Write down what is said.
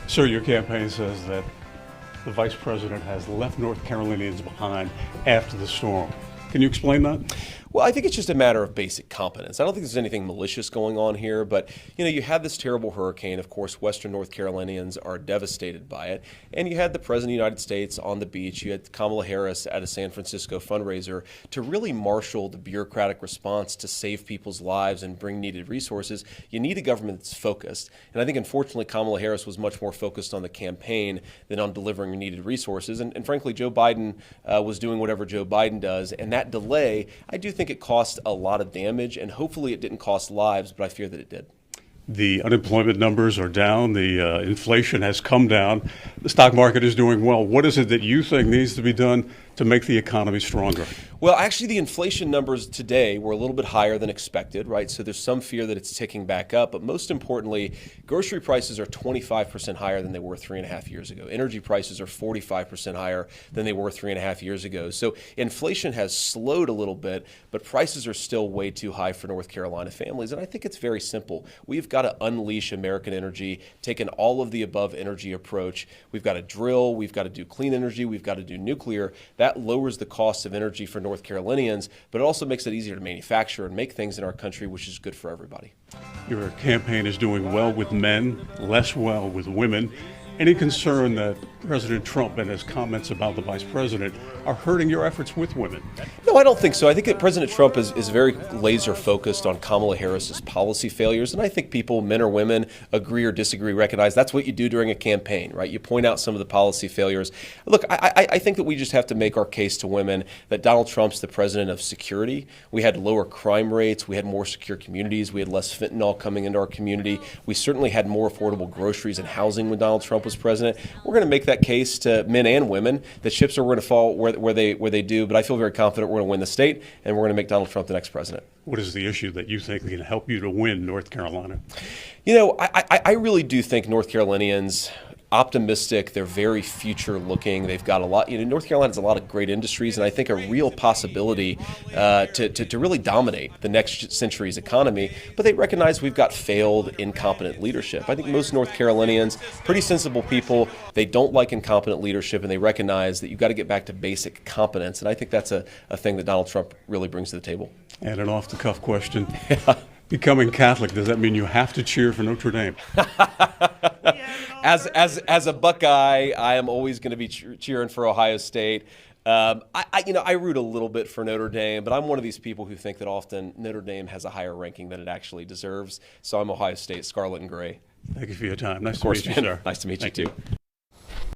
Sir, your campaign says that the vice president has left North Carolinians behind after the storm. Can you explain that? Well, I think it's just a matter of basic competence. I don't think there's anything malicious going on here, but you had this terrible hurricane. Of course, Western North Carolinians are devastated by it. And you had the President of the United States on the beach. You had Kamala Harris at a San Francisco fundraiser to really marshal the bureaucratic response to save people's lives and bring needed resources. You need a government that's focused. And I think, unfortunately, Kamala Harris was much more focused on the campaign than on delivering needed resources. And frankly, Joe Biden was doing whatever Joe Biden does. And that delay, I do think it cost a lot of damage, and hopefully it didn't cost lives, but I fear that it did. The unemployment numbers are down. The inflation has come down. The stock market is doing well. What is it that you think needs to be done to make the economy stronger? Well, actually, the inflation numbers today were a little bit higher than expected, right? So there's some fear that it's ticking back up. But most importantly, grocery prices are 25% higher than they were 3.5 years ago. Energy prices are 45% higher than they were 3.5 years ago. So inflation has slowed a little bit, but prices are still way too high for North Carolina families. And I think it's very simple. We've got to unleash American energy, take an all of the above energy approach. We've got to drill, we've got to do clean energy, we've got to do nuclear. That lowers the cost of energy for North Carolinians, but it also makes it easier to manufacture and make things in our country, which is good for everybody. Your campaign is doing well with men, less well with women. Any concern that President Trump and his comments about the vice president are hurting your efforts with women? No, I don't think so. I think that President Trump is very laser focused on Kamala Harris's policy failures. And I think people, men or women, agree or disagree, recognize that's what you do during a campaign, right? You point out some of the policy failures. Look, I think that we just have to make our case to women that Donald Trump's the president of security. We had lower crime rates. We had more secure communities. We had less fentanyl coming into our community. We certainly had more affordable groceries and housing when Donald Trump was president. We're going to make that case to men and women that ships are going to fall where they do, but I feel very confident we're going to win the state and we're going to make Donald Trump the next president. What is the issue that you think can help you to win North Carolina? I really do think North Carolinians optimistic. They're very future looking. They've got a lot, North Carolina has a lot of great industries, and I think a real possibility to really dominate the next century's economy. But they recognize we've got failed, incompetent leadership. I think most North Carolinians, pretty sensible people, they don't like incompetent leadership, and they recognize that you've got to get back to basic competence. And I think that's a thing that Donald Trump really brings to the table. And an off-the-cuff question. Becoming Catholic, does that mean you have to cheer for Notre Dame? As a Buckeye, I am always going to be cheering for Ohio State. I root a little bit for Notre Dame, but I'm one of these people who think that often Notre Dame has a higher ranking than it actually deserves. So I'm Ohio State, scarlet and gray. Thank you for your time. Nice to meet you, sir. Nice to meet you, too.